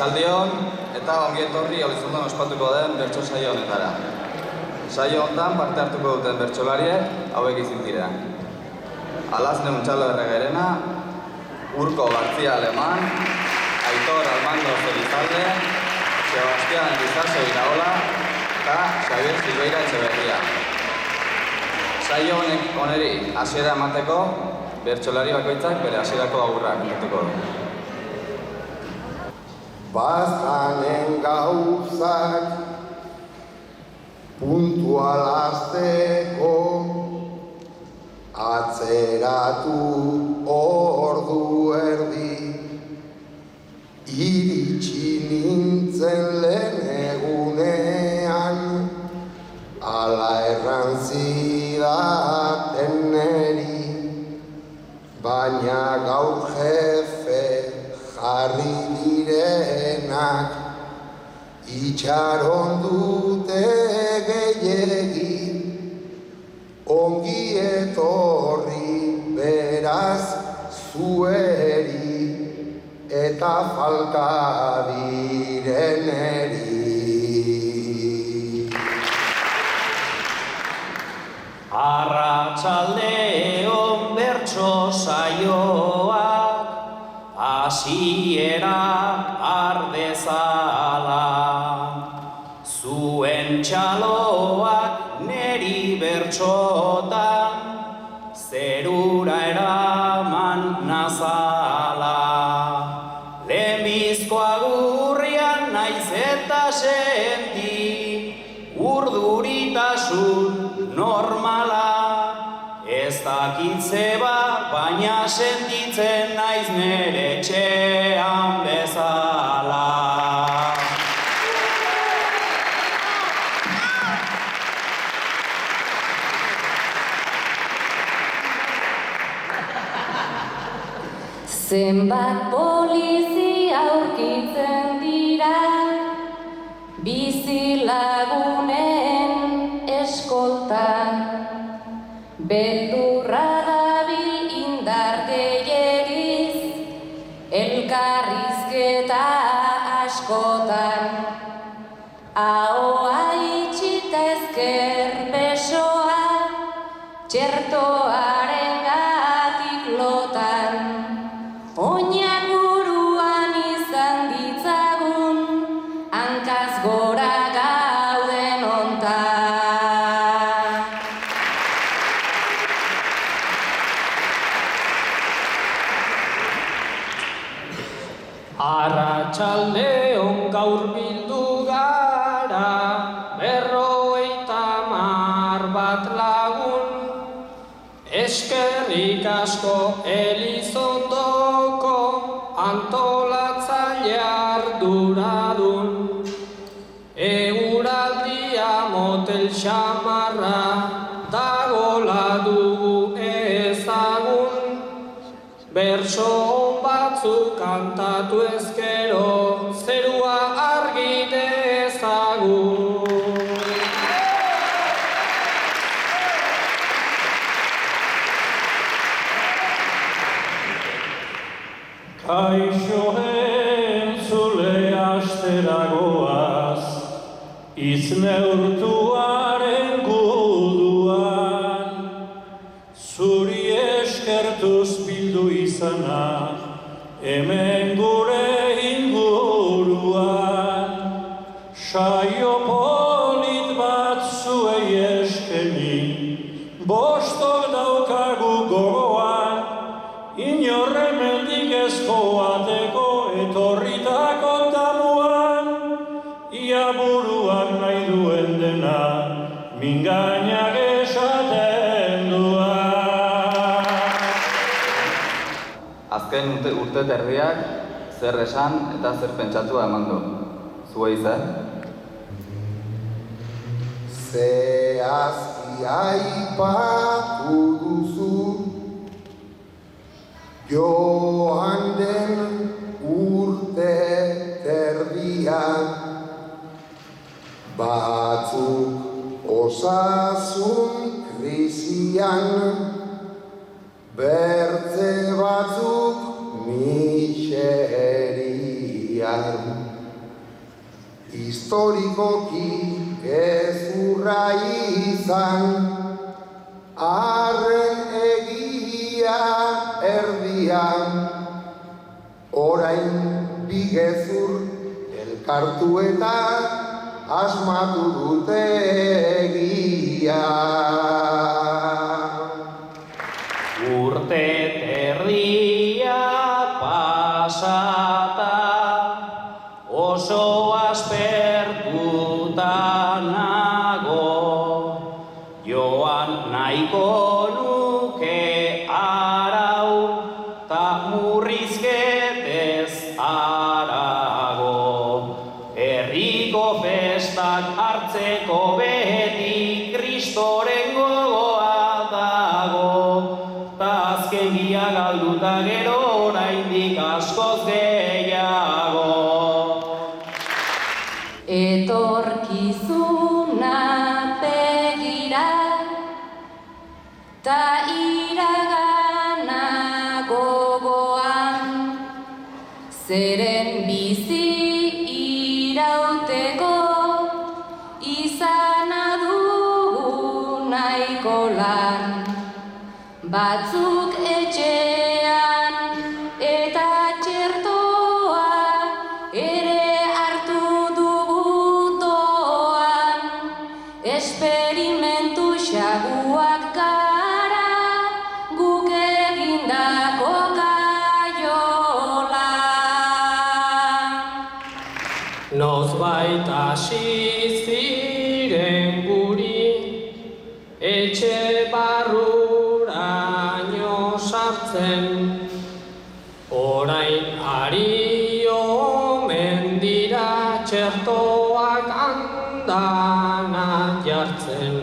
Arratsaldeon eta ongi etorri Elizondoan ospatuko den bertso saio honetara. Saio honetan parte hartuko duten bertsolariek hauek izan dira. Alasne Untxalo Erregerena, Urko Gartzia Aleman, Aitor Armando Zelizalde, Sebastián Lizaso Iraola eta Xavier Silveira Etxeberria. Saio honeri hasiera emateko bertsolari bakoitzak bere hasierako agurra kantatuko du. Bazanen gauzak puntualazteko atzeratu ordu erdi iritsi nintzen lehen egunean ala erran zidaten neri baina gaur jefe jarri direnak itxaron dute gehiegi ongi etorri beraz zueri eta falta direneri. Arratsaldeon bertso saioak hasiera ardezala, zuen txaloak neri bertsotan zerura eraman nazala. Lehenbizko agurrian naiz eta senti urduritasun normala. Ez dakit zeba, baina sentitzen naiz nere etxean bezala. Zenbat polizia aurkitzen dira bizilagunen eskoltan. Beldurra dabil indar gehiagiz, elkarrizketa askotan. Ahoa itxita ezker besoa, txertoaren gatik lotan. Oinak buruan izan ditzagun, hankaz gora gauden hontan. Arratsaldeon gaur bildu gara, 51 lagun. Eskerrik asko Elizondoko antolatzaile arduradun. Eguraldia motel xamarra dagola dugu ezagun. Berso batzuk kantatu ezkero zerua argi dezagun. Kaixo entzule asteragoaz, izneurtuaren guduan, zuri eskertuz bildu izana, hemen gure inguruan, saio polit bat zuei eskeni, bostok daukagu gogoan, inorren mendik ezkoateko etorritako tamuan, ia buruak nahi duen dena, mingainak esaten duan. Azken urte terdiak zer esan eta zer pentsatua eman du. Zuei zer? Zehazki aipatu duzu joan den urte terdian, batzuk osasun krisian, bertze batzuk miserian. historikoki gezurra izan, arren egia erdian, orain bi gezur elkartu eta asmatu dute egia. Urte terdia pasata, oso aspertuta nago, joan nahiko nuke arau, ta murrizketez arago. Herriko festak hartzeko beti Kristoren gogoa dago, ta azkegia galduta gero oraindik askoz gehiago. Etorkizuna begira, ta iragana gogoan, zeren bizi irauteko izana dugu nahiko lan, batzuk etxean eta txertoa ere hartu dugu doan, esperimentu xaguak gara guk egindako kaiola. Nozbait hasi ziren guri, etxe barruraino sartzen, orain ari omen dira txertoak andana jartzen.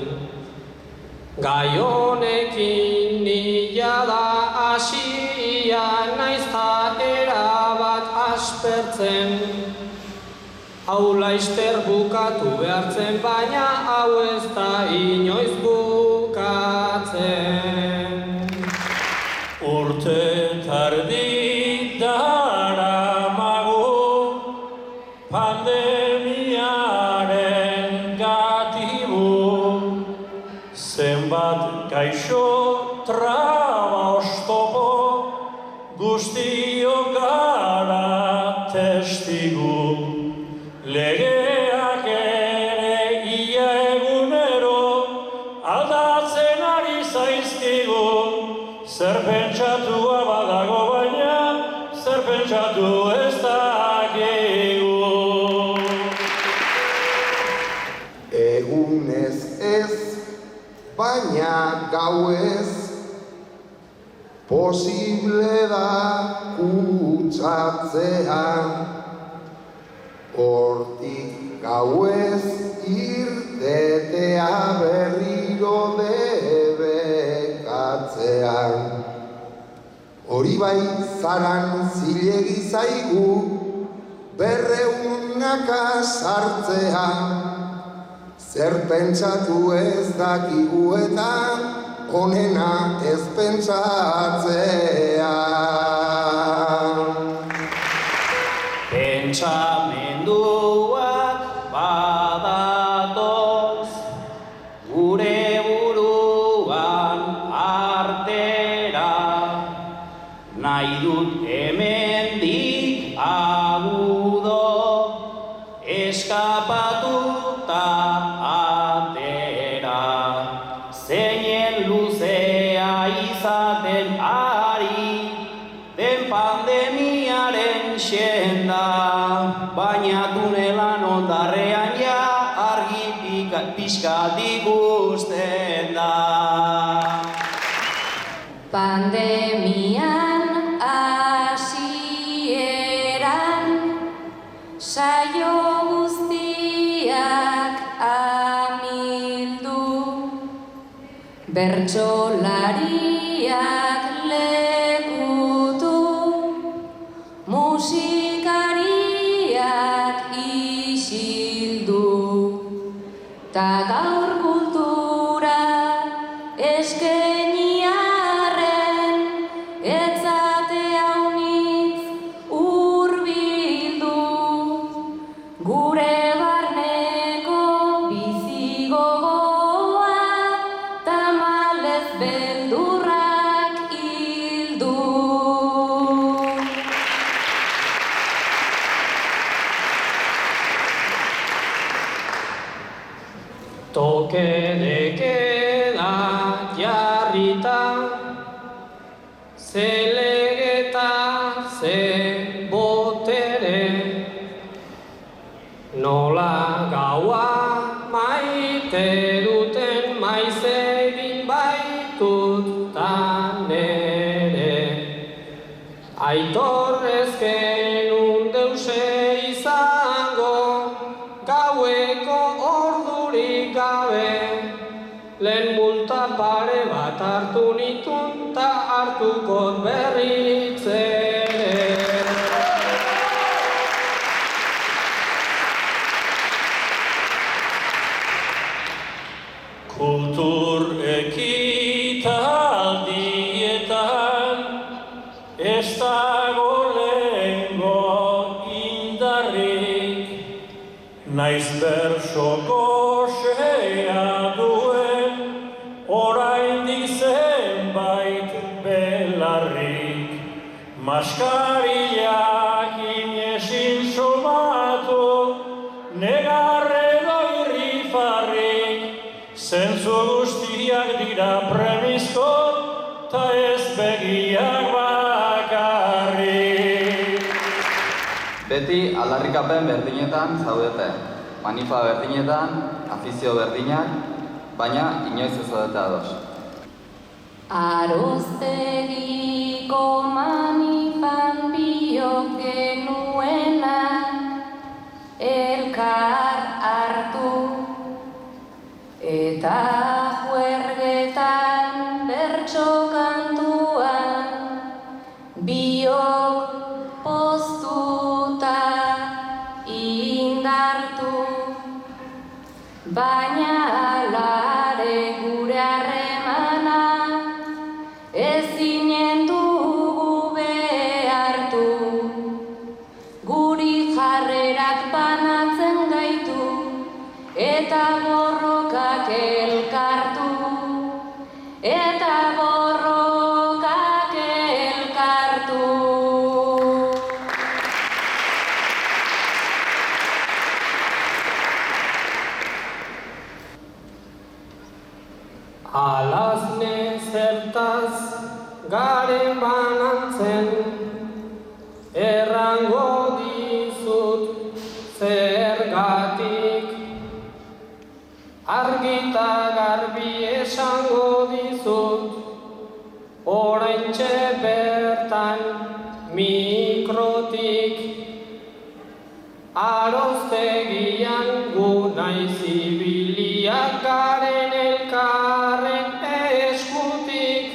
Gai honekin nila da hasia naiz ta erabat aspertzen. Hau laizter bukatu behartzen, baina hau ez da inoiz bukatzen. Urte tardi daramagu pandemiaren gatibu, zenbat gaixo traba oztopo, guztiok gara testigu. Legeak ere ia egunero aldatzen ari zaizkigu, zer pentsatua badago baina, zer pentsatu ez dakigu. Egunez ez, baina gauez, posible da kutsatzea. Hortik gauez irtetea berriro debekatzean. Hori bai zaran zilegi zaigu berreunaka sartzea. Zer pentsatu ez dakigu eta onena ez pentsatzea. Pentsamenduak badatoz, gure buruan artera, nahi dut hemendik agudo, eskapatuta atera, zeinen luzea izaten ari, den pandemiaren xenda, baina tunelan ondarrean ja argi pixkat ikusten da. Pandemian hasieran saio guztiak amildu, bertsolariak lekutu, musikariak isildu, ta gaur kultura eskeniarren etzate haunitz urbildu, gure barne Toque de queda jarrita, ze legeta, ze botere, nola gaua maite duten maiz egin baitut tan ere. Aitor ez genuen deuse izango, gaueko ordurik gabe, lehen multa pare bat hartu nitun ta hartukot berriz ere. Kultur ekitaldietan ez dago lehengo indarrik, naiz berso goxea duen oraindik zenbait belarrik. Maskariak inesin somatu, negarredo irrifarrik, zentzu guztiak dira premizko, ta ez begiak bakarrik. Beti aldarrikapen berdinetan zaudete, manifa berdinetan, afizio berdinak, baina inoiz ez zaudete ados. Aroztegiko manifan biok genuenak elkar hartu, eta juergetan bertso kantuan biok poztuta indartu, baina alare gure harremana ezinen dugu behartu. Guri jarrerak banatzen gaitu eta borrokak elkartu, eta borrokak elkartu. Alazne zertaz garen banantzen, errango dizut zergatik. Argita garbi esango dizut, oraintxe bertan mikrotik. Aroztegian gu naiz ibiliak garen elkarren eskutik.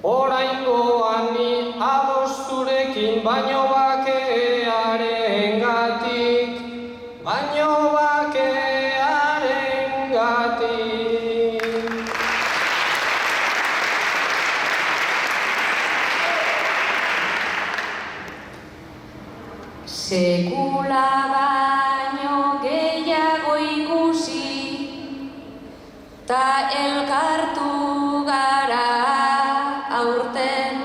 Oraingoan ni ados zurekin baino bakearengatik, baino bakearengatik. Sekula baino gehiago ikusi, ta elkartu gara aurten,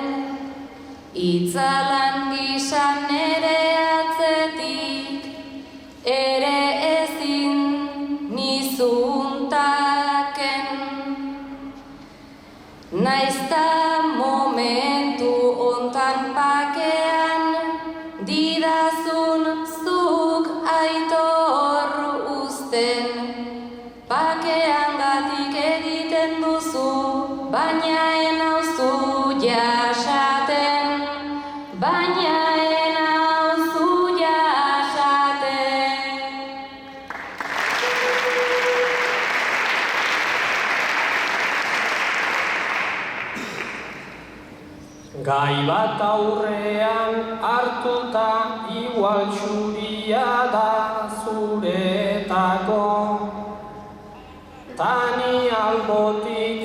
itzalan gizan ere atzetik, ere ezin nizuntaken. Naizta momentu ontan pakean, didazun zuk aitor uzten, pakean gatik egiten duzu, baina enauzu jasaten, baina enauzu jasaten. Gai bat aurrean hartuta igual xuria da zuretako, tani albotik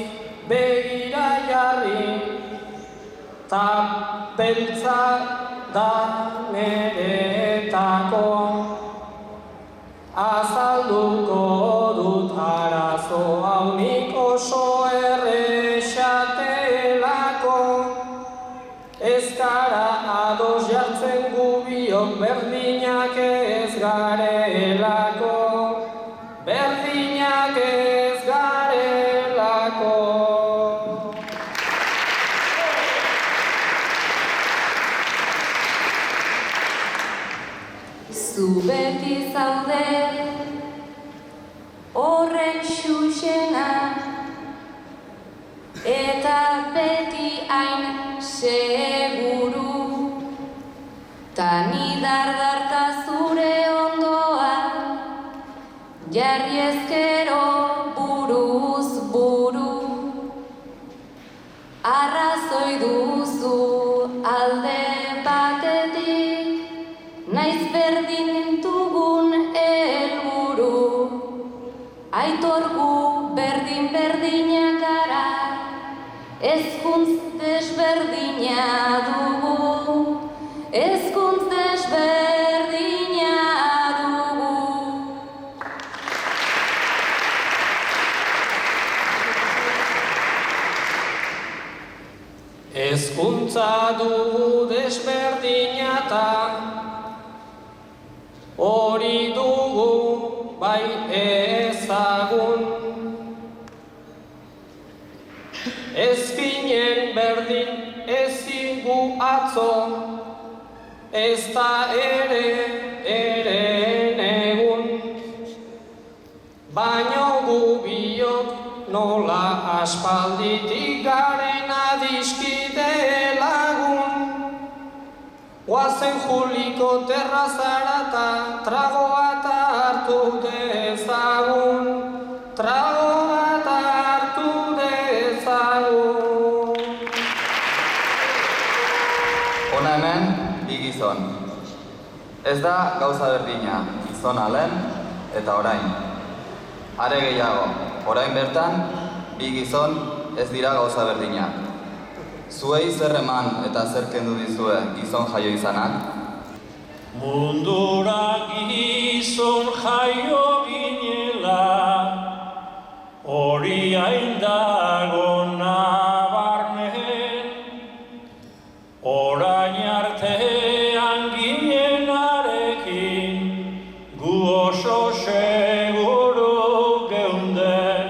begira jarri, ta beltza da neretako. Azalduko dut arazo hau nik oso errexatelako, ez gara ados jartzen gu biok berdinak ez garelako, berdin zu beti zaude, horren xuxena, eta beti hain seguru, ta ni dardarka zure ondoa, jarri ezkero buruz buru, arrazoi duzu alde batetik, naiz berdin dugun helburu, aitorgu berdin-berdinak gara, ezkuntz desberdina dugu, ezkuntz desberdina dugu. Hezkuntza dugu desberdina ta, hori dugu bai ezagun. Ez ginen berdin ezin gu atzo, ez da ere egun. Baino gu biok nola aspalditik garen adiskide lagun. Guazen Juliko terrazara ta tragoa ta hartu dezagun, tragoa ta hartu dezagun. Hona hemen, bi gizon. Ez da gauza berdina, gizona lehen eta orain. Are gehiago, orain bertan, bi gizon ez dira gauza berdinak. Zuei zer eman eta zer kendu dizue gizon jaio izanak? Mundura gizon jaio ginela, hori hain dago nabarmen, orain artean ginenarekin, gu oso seguru geunden,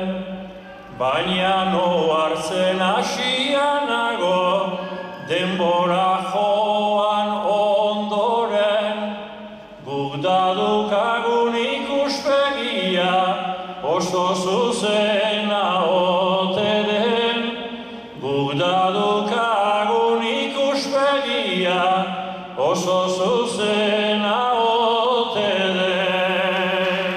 baina noartzen hasianago, denbora joan ondoren, guk dadukagun ikuspegia, oso zuzena ote den, guk dadukagun ikuspegia, oso zuzena ote den.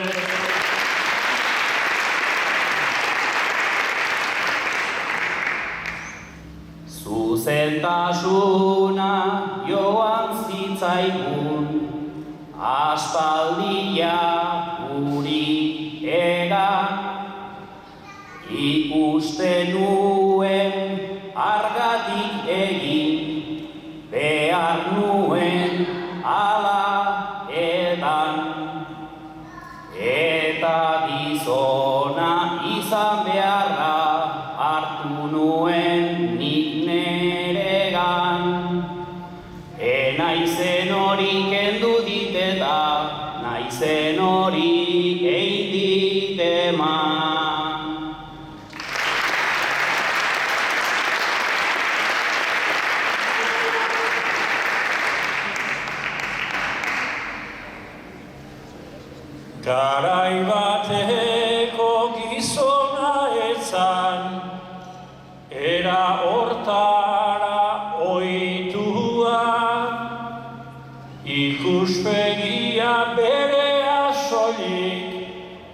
Zuzentasuna joan zitzaigun, aspaldia guri egan, ikusten nuen argatik egin, behar nuen ala edan, eta gizona izan beharra hartu nuen nik neregan. Naizen hori kendu diteta, naizen hori egin ditema. Garai bateko gizona etzan, era hortara ohitua, ikuspegia berea soilik,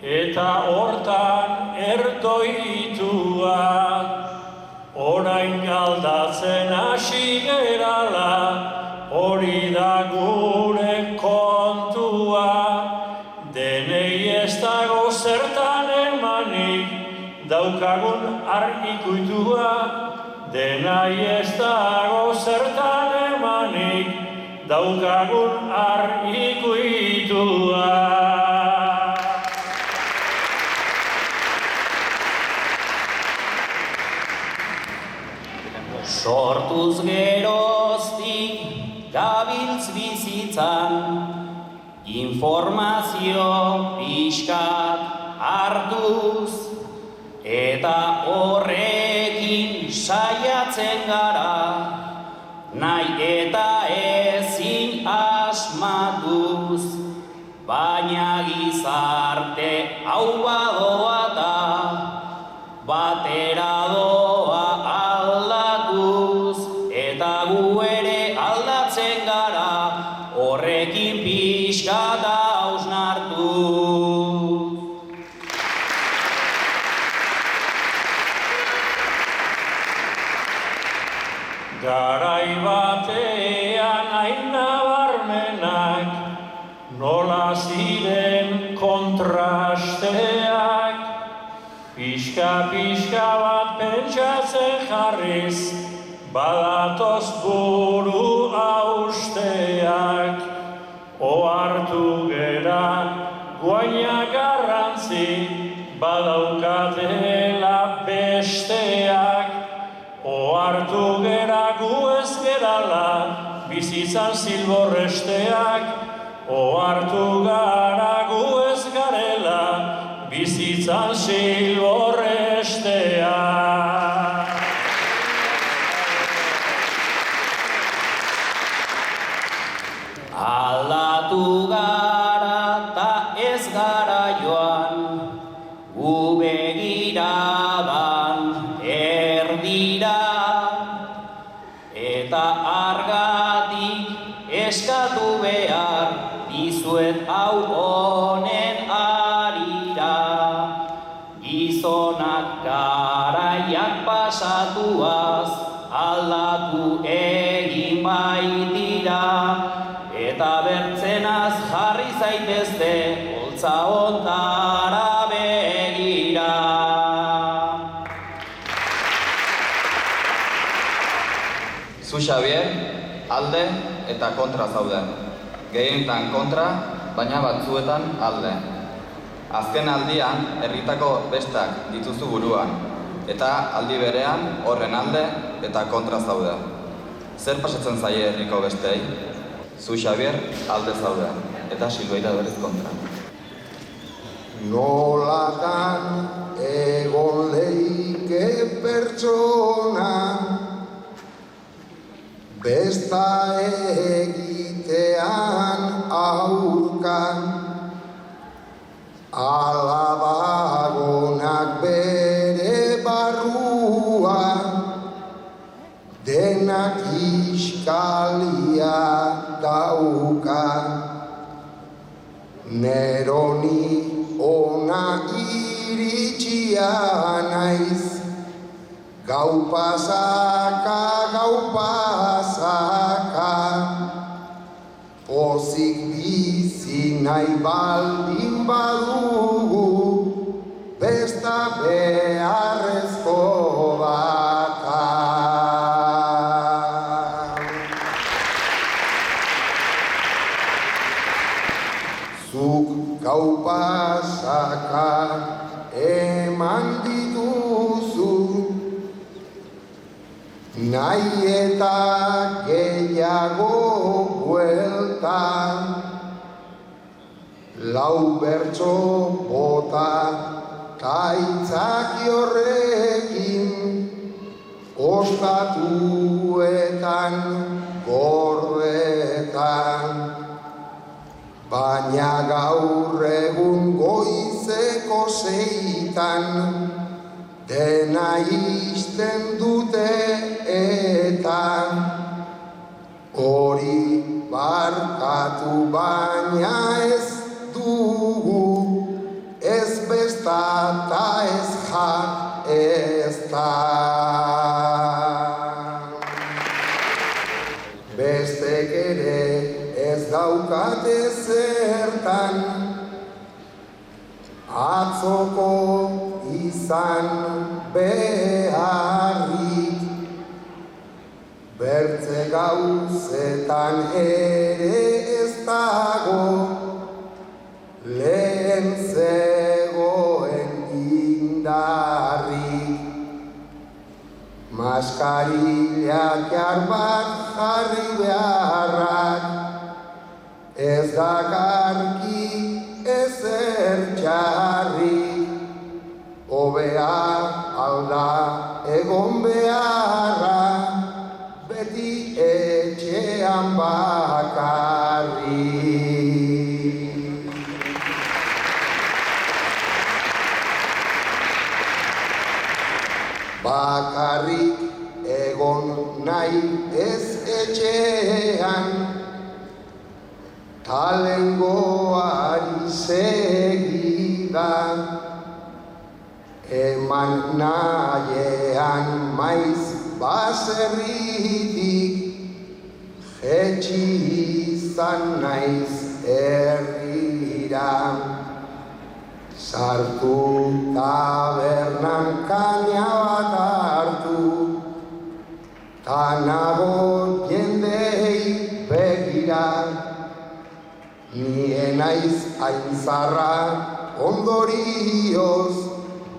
eta hortan erdoitua. Orain galdatzen hasi gerala, hori da gure kontua. Denei ez dago zertan emanik, daukagun argikuitua. Denai ez dago zertan emanik, daukagun argikuitua. Sortuz geroztik gabiltz bizitzan, informazio pixkat hartuz, eta horrekin saiatzen gara, nahi eta ezin asmatuz. baina gizarte hau badoa da, batera doa aldatuz, eta gu ere aldatzen gara, horrekin pixka da hausnartu. Garai batean hain nabarmenak, nola ziren kontrasteak, pixka bat pentsatzen jarriz, badatoz buru hausteak, ohartu gera guaina garrantzi, badaukatela besteak, ohartu gera gu ez gerala, bizitzan zilborresteak, ohartu gara gu ez garela, bizitzan zilborresteak. Aldatu gara ta ez gara joan, gu begiradan erdira, eta argatik eskatu behar dizuet hau honen arira. Gizonak garaiak pasatuaz aldatu egin baitira, eta bertzenaz jarri zaitezte holtza ontara begira. Zu Xabier, alde eta kontra zaude. Gehienetan kontra, baina batzuetan alde. Azken aldian, herritako bestak dituzu buruan, eta aldi berean horren alde eta kontra zaude. Zer pasatzen zaie herriko bestei? Zu Xabier, alde zaude, eta Silveira berriz kontra. Nolatan egon leike pertsona, besta egitean aurkan, alabagonak bere barruan, denak iskalia daukan. Neroni ona iritsia naiz, gau pasaka, pozik bizi nahi baldin badugu, besta beharrezko baka. Zuk gau pasaka eman dituzu, nahi eta gehiago bueltan, lau bertso bota kaitzaki horrekin, ostatuetan gordetan, baina gaur egun goizeko 6:00 dena ixten dute eta hori barkatu baina ez dugu, ez besta eta ez jak ez da. Bestek ere ez daukate zertan, atzoko izan beharrik, bertze gauzetan ere ez dago, lehen zegoen indarrik. Maskarillak bat jarri beharrak, ez dakarki ezer txarrik, hobea alda egon beharra, beti etxean bakarrik. bakarrik egon nahi ez etxean, talengoari segidan, eman nahiean maiz baserritik, jetxi izan naiz herrira. Sartu tabernan kaina bat hartu, ta nago jendei begira, nie naiz hain zarra ondorioz,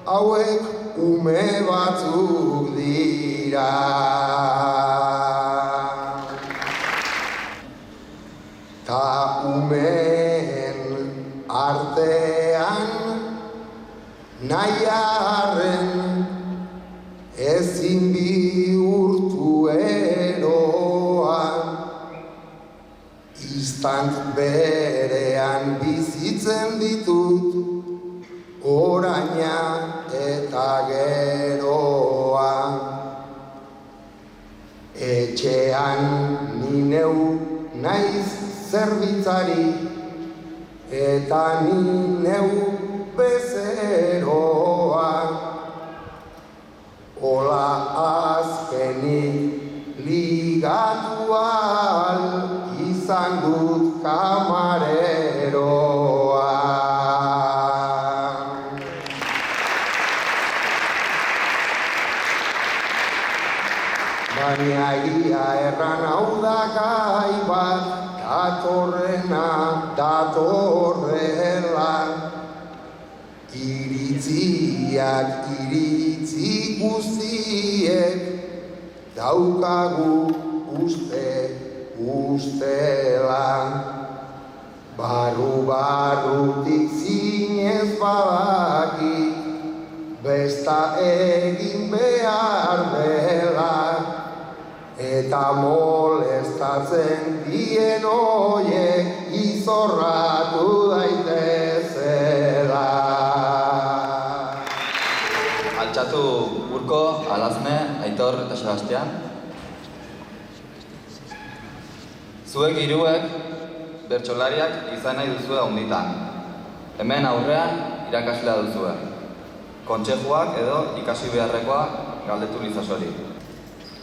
hauek ume batzuk dira. Ta umeen artean nahiarren ezin bihurtu eroa, istant berean bizitzen ditut oraina eta geroa. Etxean ni neu naiz zerbitzari, eta ni neu bezeroa. Ola azkenik ligatu ahal izan dut kamareroa. Baina ia erran hau da gai bat, datorrena datorrela, iritziak iritzi guztiek daukagu ustela. Barrutik zinez badakit, besta egin behar dela, eta molestatzen dien oiek izorratu daitezela. Altxatu Urko, Alazne, Aitor eta Sebastian. Zuek hiruek bertsolariak izan nahi duzue onditan. Hemen aurrean irakaslea duzue. Kontsejuak edo ikasi beharrekoa galdetu nizasori.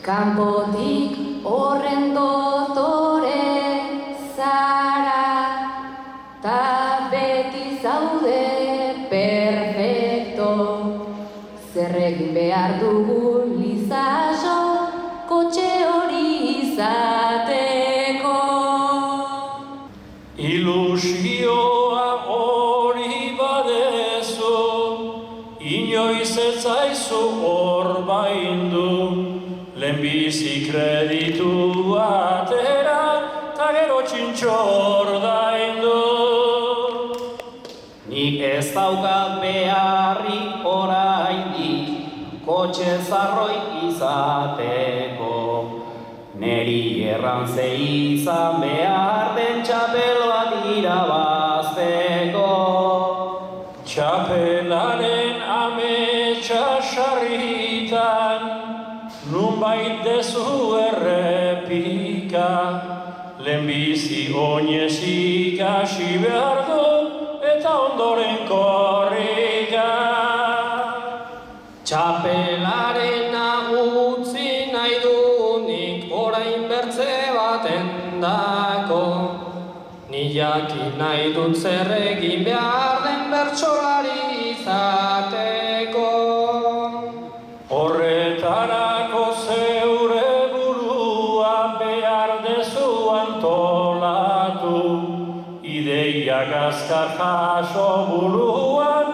Kanpotik horren dotore zara, ta beti zaude perfecto. Zer egin behar dugu lizaso, kotxe hori izateko. Ilusioa hori badezu, inoiz ez zaizu hor baindu, lehenbizi kreditu atera, ta gero txintxor daindu. Nik ez daukat beharrik oraindik, kotxe zarroi izateko. Neri erran ze izan behar den txapel bat irabazteko. Txapelaren ametsa sarritan, nunbait dezu errepika, lehenbizi oinez ikasi behar du, eta ondoren korrika. Txapelaren utzi nahi dunik orain bertze baten dako. Ni jakin nahi dut zer egin behar den bertsolari izateko. Horretarako zeure burua behar dezu antolatu, ideiak azkar jaso buruan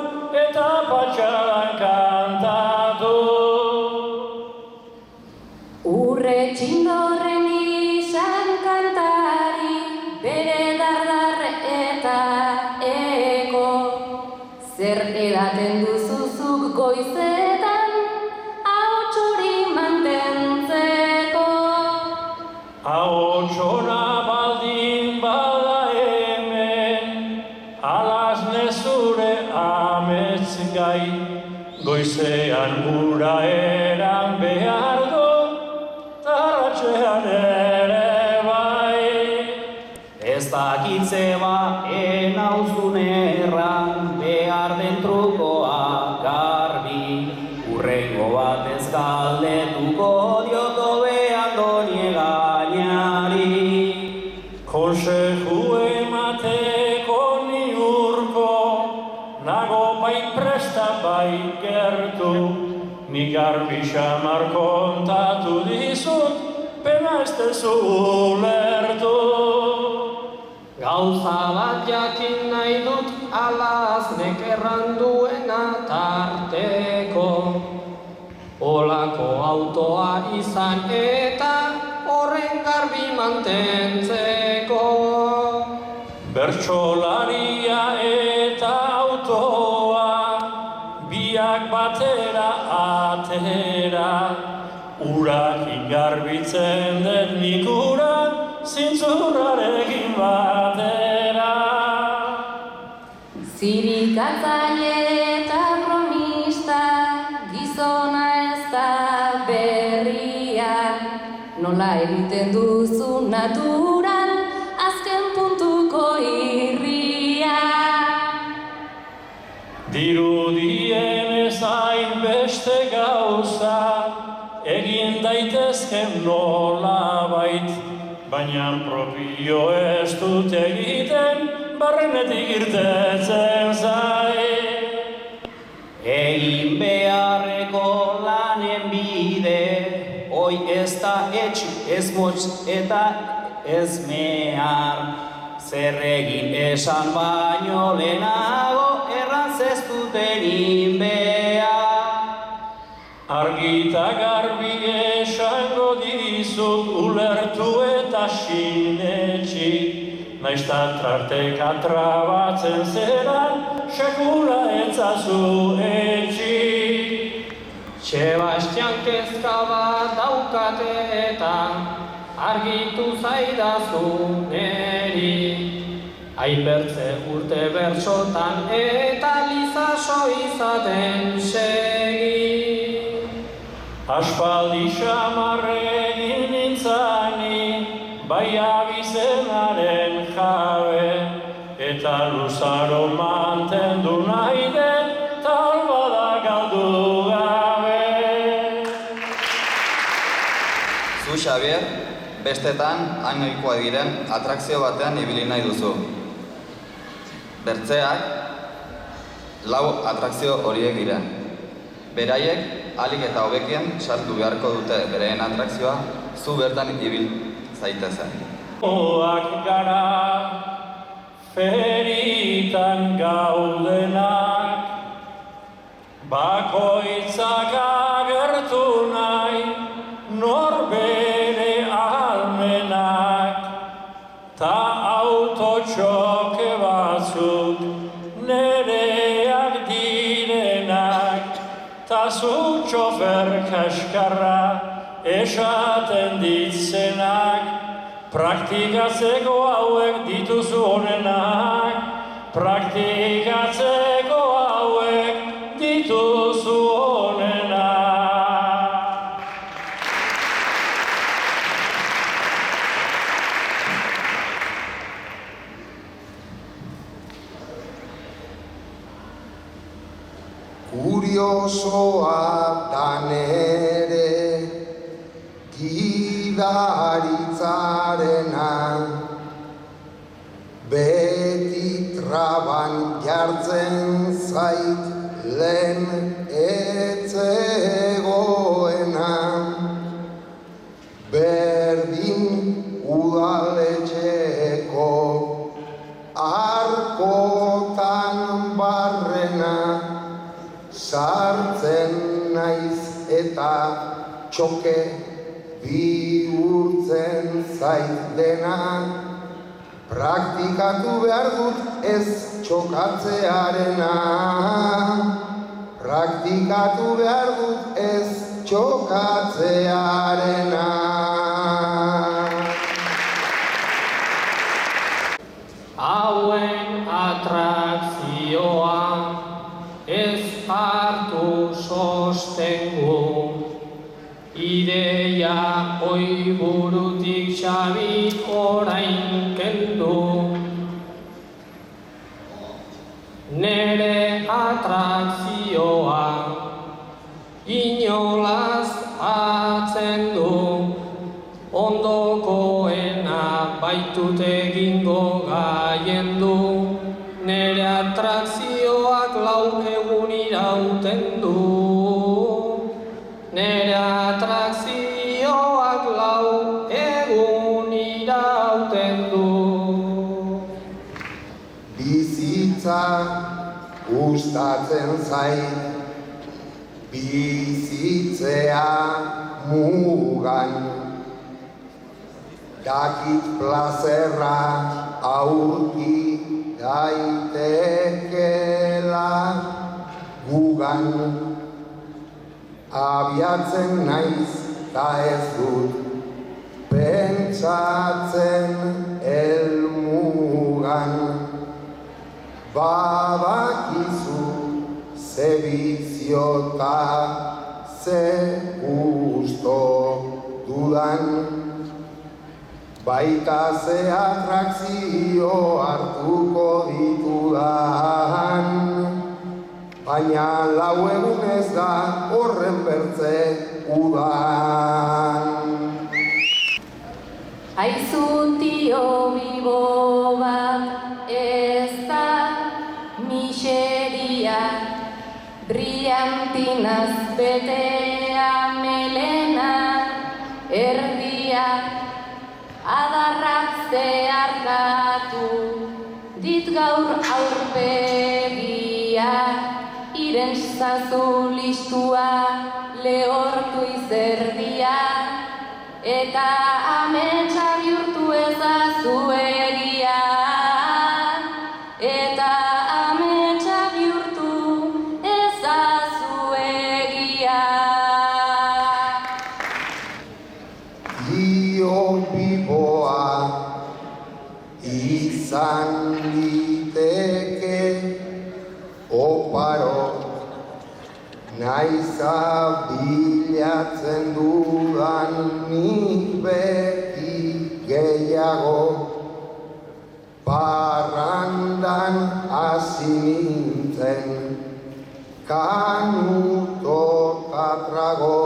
eta patxadan kantatu. Urre txindorren izan kantari, bere dardar eta eko. Zer edaten duzuzuk goizetan, ahots hori mantentzeko. Ahotsona baldin bada hemen, Alazne zure amez ez gai, goizean gura eran behar du, tarratxean ere bai. Ez dakitze nauzun erran, behar den trukoa garbi, urrengo batez galdetuko dioto behar doni gainari. Konseju emateko ni urko, nago bai presta bai gertu, ni garbi xamar kontatu dizut, pena ez dezu ulertu. Gauza bat jakin nahi dut alaznek erranduena tarteko. Olako autoa izan eta horren garbi mantentzeko. Bertsolaria eta autoa, biak batera atera, urakin garbitzen den nik ura, zintzurrarekin batera. Zirikatzaile eta bromista, gizona ez da berria, nola egiten duzu naturan, azken puntuko irria. Dirudien ezain beste gauza, egin daitezken nolabait, baina propio ez dut egiten, barrenetik irtetzen zait. Egin beharreko lanen bide, hoi ez da etxu, ez motz eta ez mehar. Zer egin esan baino lehenago, errantz ez duten behar. Argita garbi esango dizut ulertu eta sinetxi, naizta tarteka trabatzen zeran, sekula etzazu etxi. Sebastian kezka bat daukate eta argitu zaidazu neri. Hainbertze urte bertsotan eta lizaso izaten segi. Aspaldi xamarregin nintzani, bai abizenaren jabe, eta luzaro mantendu nahi den, tal bada galdu gabe. Zu, Xabier, bestetan hain ohikoa diren atrakzio batean ibili nahi duzu. Bertzeak, 4 atrakzio horiek dira. Beraiek, ahalik eta hobekien sartu beharko dute bereen atrakzioa, zu bertan ibil zaitezen. Oak gara, feritan gaudenak, bakoitzak agertu nahi, norbere almenak, ta autotxoke batzuk nereak direnak, ta zu txofer kaskarra esaten ditzenak, praktikatzeko hauek dituzu honenak, praktikatzeko hauek dituzu honenak. Kuriosoa da nere gidaritzarena, beti traban jartzen zait lehen etzegoena. Berdin udaletxeko arkotan barrena, sartzen naiz eta txoke bihurtzen zait dena. Praktikatu behar dut ez txokatzearena. Praktikatu behar dut ez txokatzearena. Hauen atrakzioa ez ez hartu sostengu. Ideia oi burutik Xabik orain kendu. Nere atrakzioa inolaz atzen du. Ondokoena baitut egingo gaiendu. Nere atrakzioak 4 egun irauten du. Nere atrakzioak 4 egun irauten du. Bizitza gustatzen zait, bizitzea mugan. Dakit plazerra aurki daitekela gugan. Abiatzen naiz ta ez dut pentsatzen helmugan. Badakizu ze biziota ze gusto dudan. Baita ze atrakzio hartuko ditudan. Baina 4 egun ez da horren bertze udan. Aizu tio bibo bat ez da miseria, brillantinaz betea melena erdia, adarrak zeharkatu dit gaur aurpegia, iren zazu listua lehortu izerdia, eta ametsa bihurtu ezazu egia. Eta ametsa bihurtu ezazu egia. Dio biboa izan liteke oparo, naiza bilatzen dudan nik beti gehiago. Parrandan hasi nintzen, kanuto eta trago,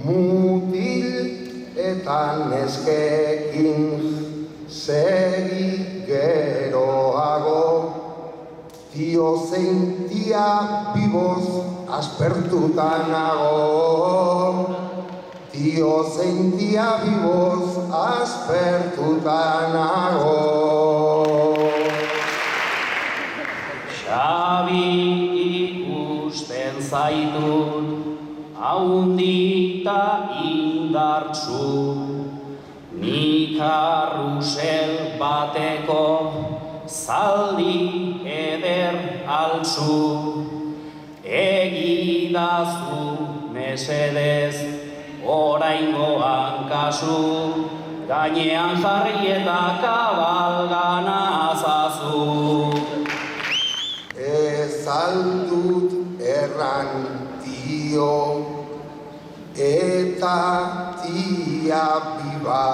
mutil eta neskekin segi geroago. Tio zentia biboz aspertuta nago. Tio zentia biboz aspertuta nago. Xabi ikusten zaitut, haundita indartsu, nik karrusel bateko zaldi eder altzu. Egidazu mesedez oraingoan kasu, gainean jarri eta kabalgana azazu. Ez aldut erran tio eta tia biba,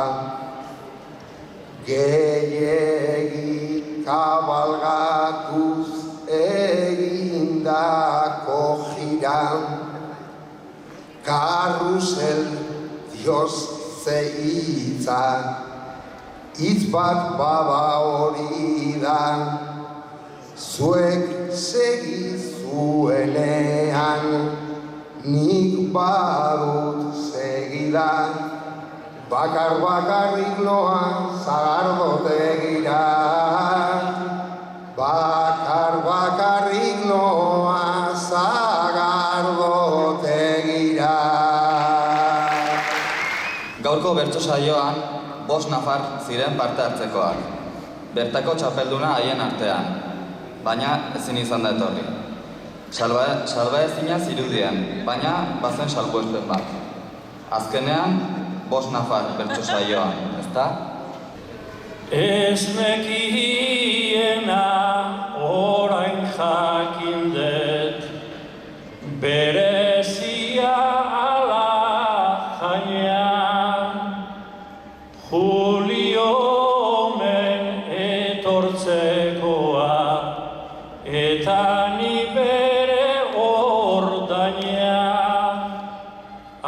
gehiegi kabalgatuz egindako jira. Karrusel Dios ze hitza, hitz bat baba hori da. Zuek segi zuenean, nik badut segida. Bakarrik noa sagardotegira. Bakarrik noa sagardotegira. Gaurko bertso saioan 5 nafar ziren parte hartzekoak. Bertako txapelduna haien artean, baina ezin izan da etorri. Salbaezina zirudien, baina bazen salbuespen bat. Azkenean 5 nafar bertso saioan, ezta? Ez nekiena orain jakin dut, berezia ala jainean, Julio omen etortzekoa, eta ni bere ordaina.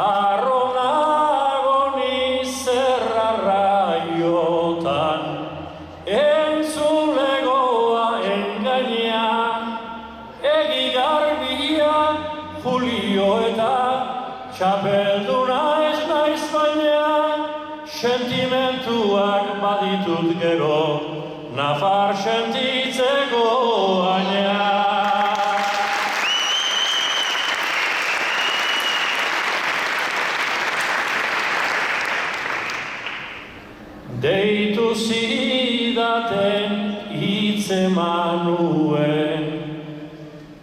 Arronago ni zerrarraiotan, entzulegoa engaina, egi garbia Julio eta txapelduna ez naiz baina, sentimentuak baditut gero, nafar sentitzeko aina. Deitu zidaten hitzeman nuen,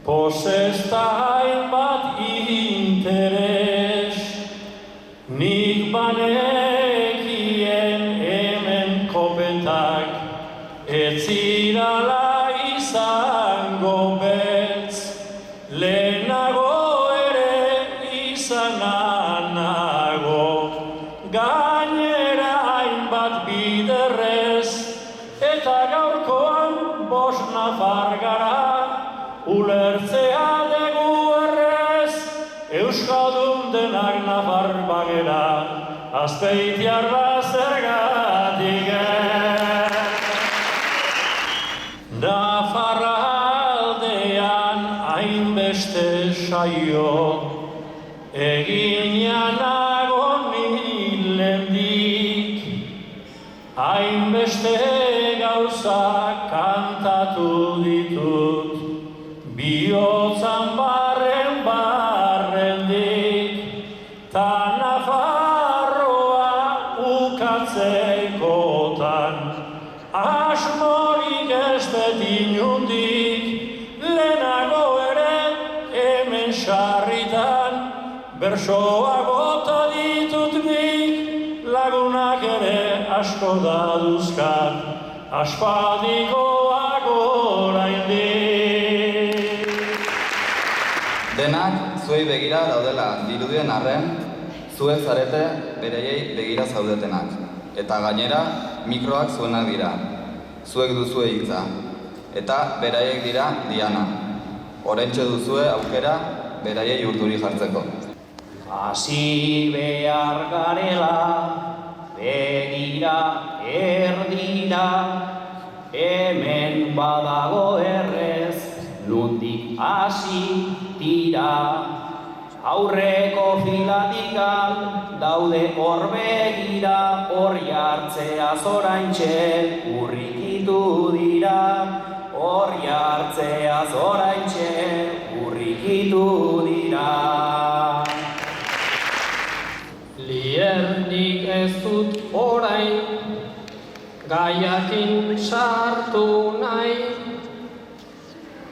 posesta hainbat interes, nik banekien hemen kopetak, ez zirala izango beltz, lehenago ere izananago, gainera hainbat biderrez, eta gaurkoan bos nafar gara, ulertzea dugu errez, euskaldun denak nafar bagera, azpeitiarra zergatik Nafarra aldean hainbeste saio, eginanago nilendik, hainbeste gauza kantatu ditut, bihotzan barrendik, ta Nafarroa ukatzekotan, asmorik ez dut inundik, lehenago ere hemen sarritan, bersoa bota ditut nik, lagunak ere asko daduzkat, aspaldikoak oraindik. Denak zuei begira daudela dirudien arren, zuek zarete beraiei begira zaudetenak. Eta gainera, mikroak zuenak dira. Zuek duzue hitza. Eta beraiek dira diana. Oraintxe duzue aukera beraiei urduri jartzeko. Hasi behar garela, begira erdira, hemen badago errez, nundik hasi tira. Aurreko filatikal daude hor begira, hori hartzea zoraintxe urrikitu dira. Hori hartzea zoraintxe urrikitu dira. Liernik ez dut orain, gaiakin sartu nahi,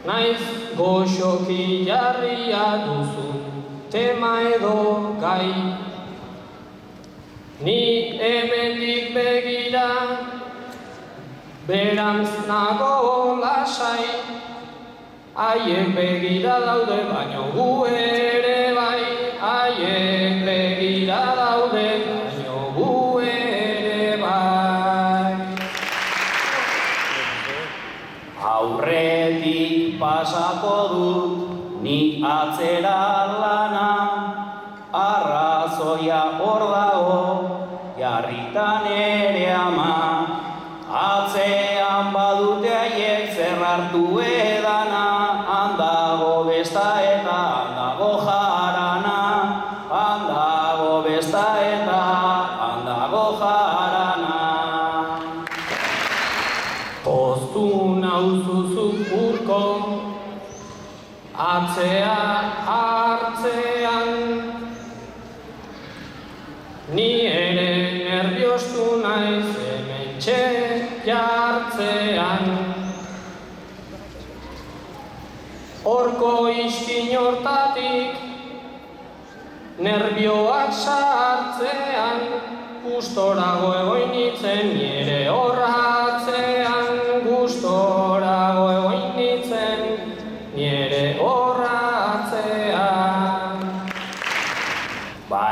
naiz goxoki jarria duzun tema edo gai. Nik hemendik begira, berantz nago lasai, haiek begira daude baino gu ere bai, haiek begira daude baino gu ere bai. Aurretik pasako dut, nik atzera lana, arrazoia hor dago, jarritan ere ama. Atzean badute haiek zerrartu edana, handago besta eta handago jarana, handago besta eta handago jarana. Poztu nauzuzuk urko, atzea hartzean, ni ere nerviostu naiz hementxe jartzean. Horko iskin hortatik, nerbioak sartzean, gustorago egoin nintzen nire horratzean, gustorago egoin nintzen nire horratzean.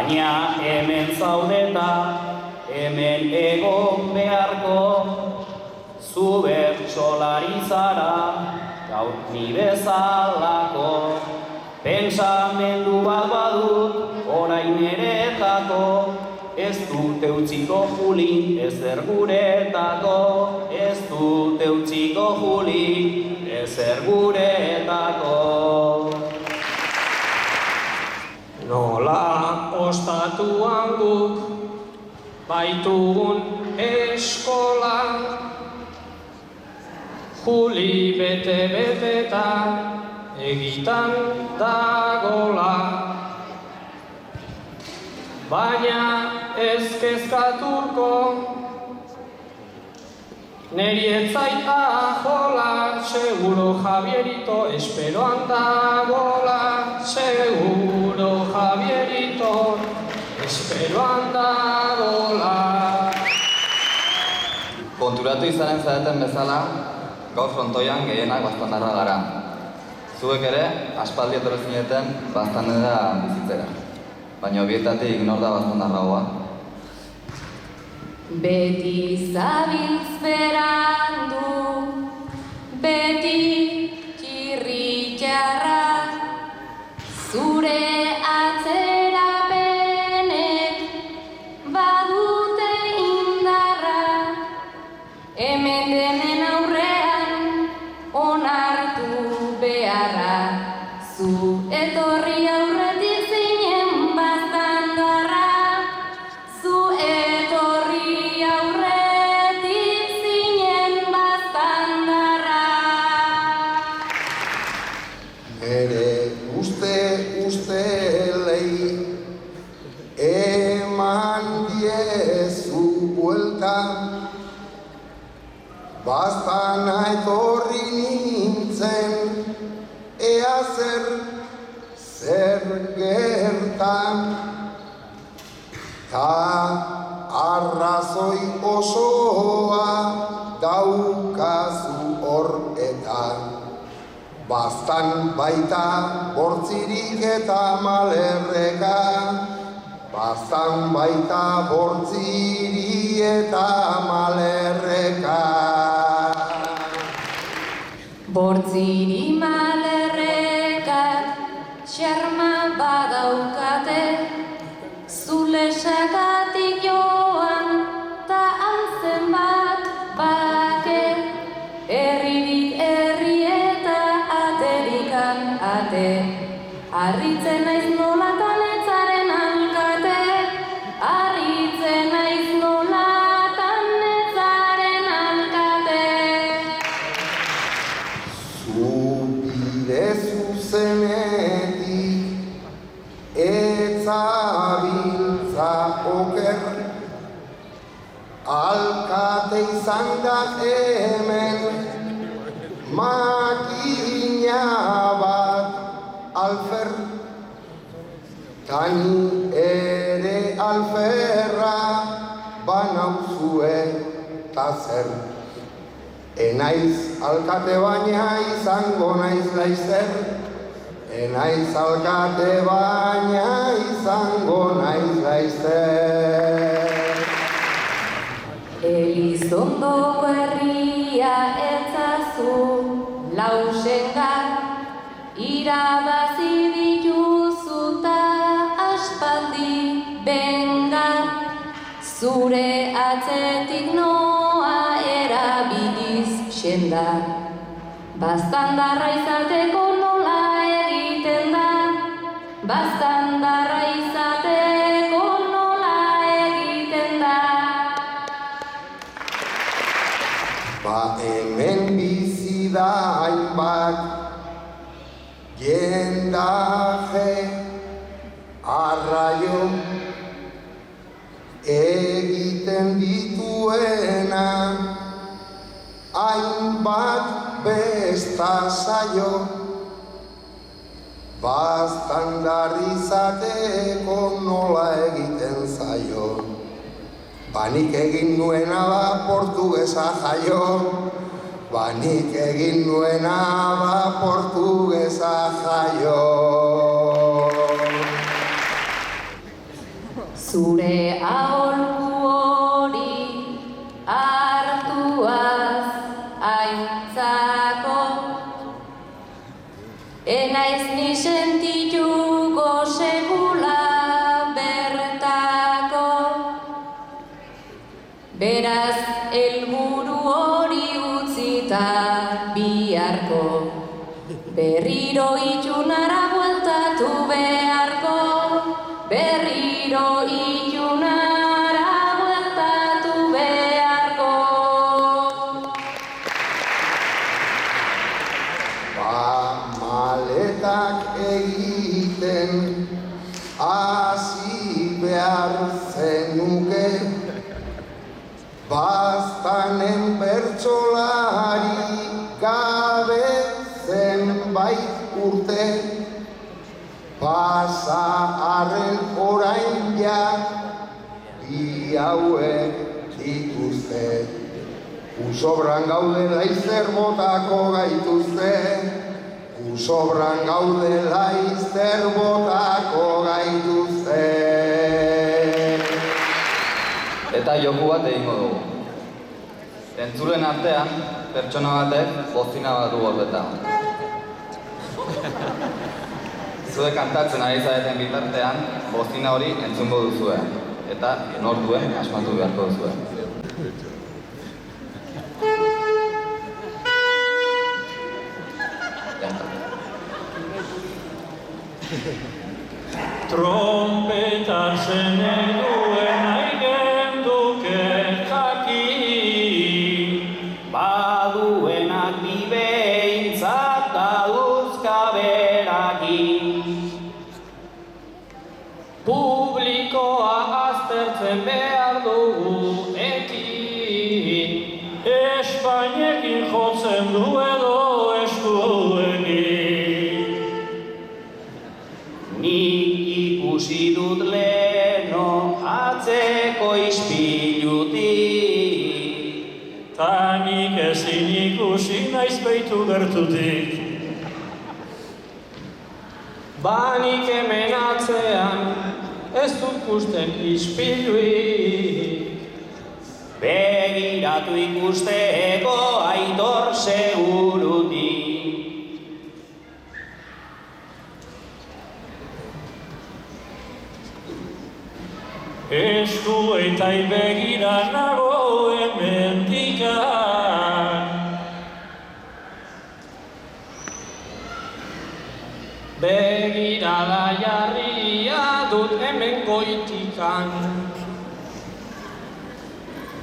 baina hemen zaudeta, hemen egon beharko, zu bertsolari zara, gaur ni bezalako, pentsamendu bat badut, orain eretako, ez dute utziko Juli, ezer guretako, ez dute utziko Juli, ezer guretako. Nola ostatuan guk baitugun eskola, Juli bete-beteta egitan dagola. Baina ez kezkaturko, neri etzait ajola, seguro Javierito esperoan dagola, seguro Javierito esperoan dagola. Konturatu izanen zareten bezala, gaur frontoian gehienak baztandarra gara. Zuek ere, aspaldi etorri zineten baztandera bizitzera. Baina obietatik nor da baztandarragoa? Beti zabiltz berandu, beti txirritxarra, zure atzerapenek badute indarra, hemen denen aurrean onartu beharra, zu etorri aurretik zinen baztandarra, zu etorri aurretik zinen baztandarra. Nere ustelei eman diezu buelta, baztana etorri nintzen, ea zer gertan, ta arrazoi osoa daukazu hor eta baztan baita bortzirik eta malerreka, baztan baita bortziri eta malerreka. Bortziri malerrekak xarma badaukate, zulesagatik joan ta altzen bat bake, herririk herri eta aterikan ate, harritzen naiz nolatan etzaren alkate, harritzen naiz nolatan etzaren alkate. Bide zuzenetik etzabiltza oker, alkate izan da hemen makina bat alfer, tani ere alferra banauzue ta zer. Enaiz alkate baina izango naiz laizzer, enaiz alkate baina izango naiz laizzer. Elizondoko herria etzazu lausengar, irabazi dituzu ta aspaldi bengar, zure atzetik noa erabiliz xenda, baztandarra izateko nola egiten da, baztandarra izateko nola egiten da. Ba hemen bizi da hainbat jendaje arraio egiten dituena, hainbat besta zaio, baztandar izateko nola egiten zaio. Banik egin nuena da portugesa jaio, banik egin nuena da portugesa jaio. Zure aholku hori hartuaz aintzako, enaiz ni sentituko sekula bertako, beraz helburu hori utzita biharko, berriro itxunara bueltatu beharko, berriro itxunara bueltatu beharko. Maletak egiten hasi behar zenuke, baztanen bertsolari gabe zenbait urte, pasa arren orain ja bi hauek dituzte. Usobran gaude laizzer botako gaituzte, usobran gaude laizzer botako gaituzte. Eta joku bat egingo dugu. Entzulen artean, pertsona batek bozina bat du gordetan. Zuek kantatzen ari zareten bitartean, bozina hori entzungo duzue. Eta nor duen asmatu beharko duzue. Trompetan zeneduen aigen duke jakin, baduenak bibeintzat dauzka berakin. Publikoa aztertzen behar dugu ekin. Espainekin jotzen du edo eskuekin. Nik ikusi dut leno atzeko ispilutik, Ta nik ezin ikusi naiz beitu gertutik. Banik hemen atzean ez dut ikusten ispiluik. begiratu ikusteko Aitor segurutik. Eskuetai begira nago hemendikan, Begirada jarria dut hemen goitikan.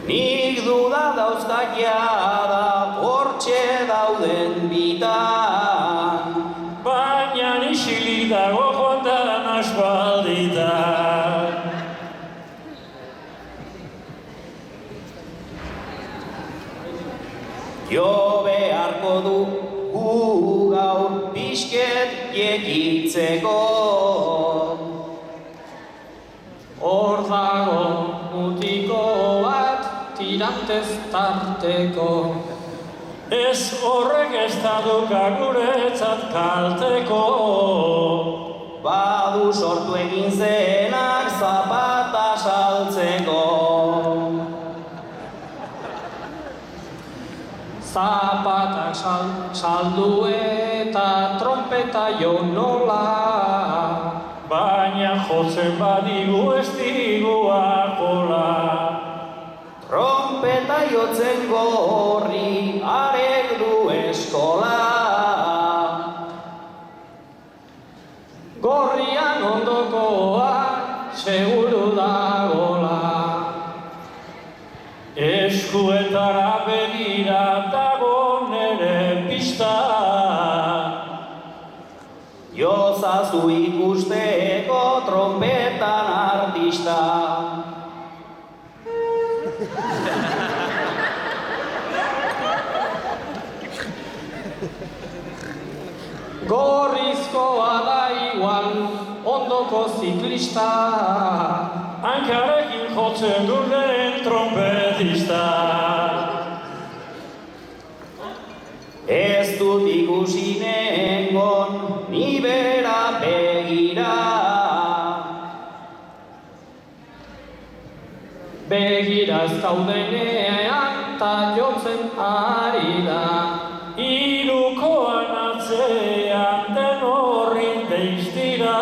Nik duda dauzkat jada hortxe dauden bitan, baina isilik dago joan aspalditan. Jo beharko du gu gaur pixket jekitzeko. Hor dago mutiko bat tirantez tarteko. Ez horrek ez daduka guretzat kalteko. Badu sortu egin zenak zapata saltzeko. Zapatak saldu eta trompeta jo nola. Baina jotzen badigu ez digu akola. Trompeta jotzen gorri arek du eskola. Gorrian ondokoa seguru dagola. Eskuetara begira dago nere pista. Jozazu ikusteko trompetan artista. Gorrizkoa da igual ondoko ziklista. Hankarekin jotzen duen trompetista. Ez dut ikusi nengon ni bera begira. begiraz kaudenean ta jotzen ari da. Hirukoan atzean den horrin deiztira.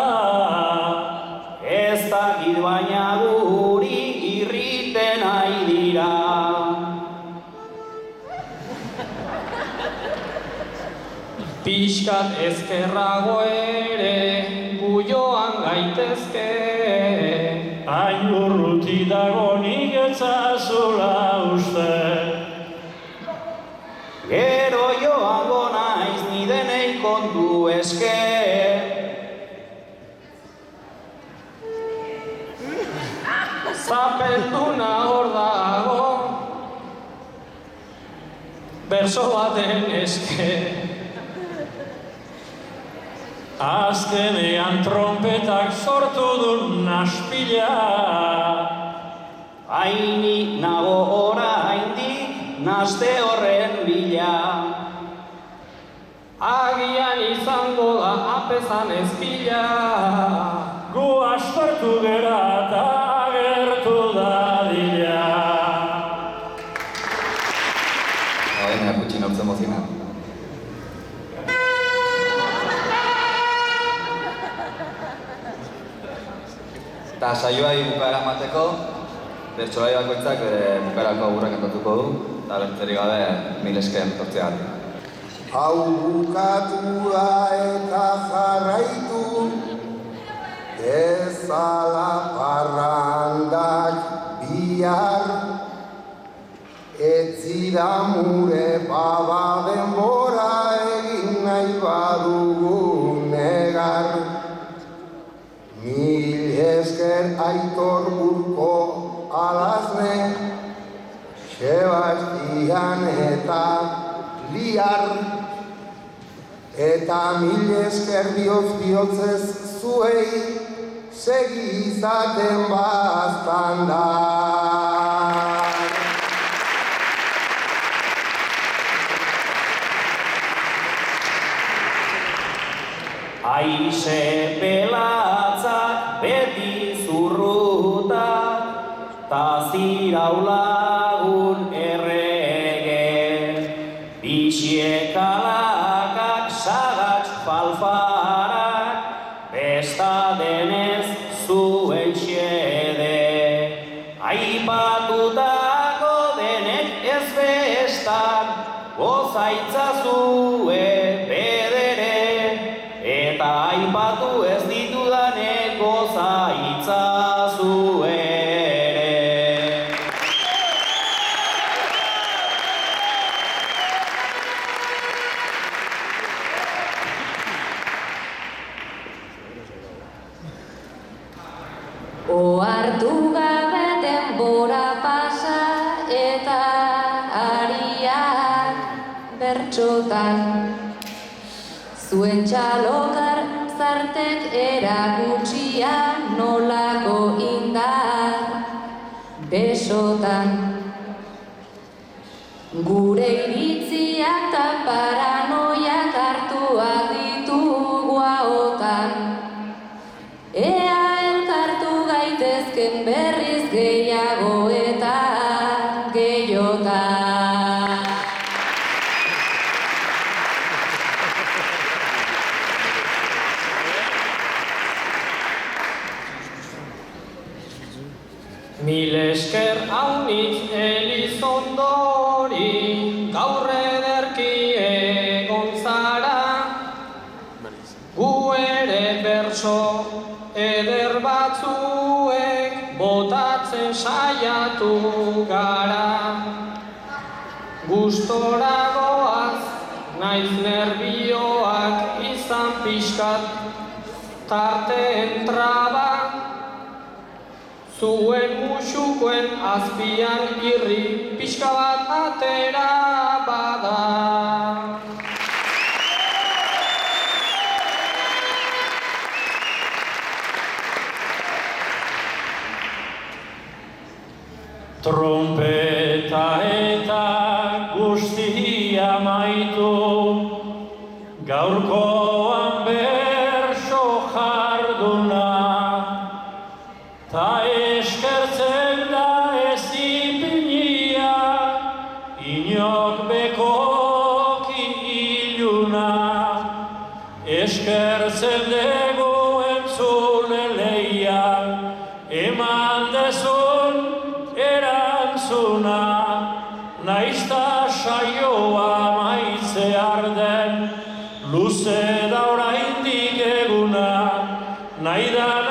Ez dakit baina guri irriten ari dira. Pixkat ezkerrago ere gu joan gaitezke. Hain urruti dago nik etzazula uste. Gero joango naiz ni denei kontu eske. Zapelduna hor dago, berso baten eske. Azkenean trompetak sortu du naspila. Hainik nago oraindik naste horren bila. Agian izango da apezan ezpila. Gu aspertu gera eta agertu dadila. Baina, gutxi nortz emozina. Eta saioai bukaera emateko, bertsolari bakoitzak bere bukaerako agurrak kantatuko du, eta besterik gabe mil esker etortzeagatik. Hau bukatu da eta jarraitu, ezala parrandak bihar, ez zira mure baba denbora egin nahi badugu negar. Mil esker Aitor Urko Alazne, Sebastian eta Liar, eta mil esker bihotzez zuei, segi izaten baztandar. Aize pelatzak beti zurrutak, ta ziraulagun errege. Bixiekalakak sagats falfarak, besta denez zuen xede. Aipatutako denek ez bestan, gozaitzazue bedere. Eta aipatu ez ditudanek gozaitzazu ere. Ohartu gabe denbora pasa eta ariak bertsotan. Zuen txalokar zartek erakutsia nolako indar besotan. Gure iritziak eta paranoiak hartuak ditugu ahotan. Ea elkartu gaitezken berriz gehiago eta gehiotan. Mil esker haunitz Elizondori, gaur ederki egon zara. Gu ere bertso eder batzuek botatzen saiatu gara. Gustora goaz, naiz nerbioak izan pixkat tarteen traba. Zuen musukoen azpian irri pixka bat atera bada. Trompeta eta guztia maitu, gaurkoan berso jarduna, ta eskertzen da ez nahi da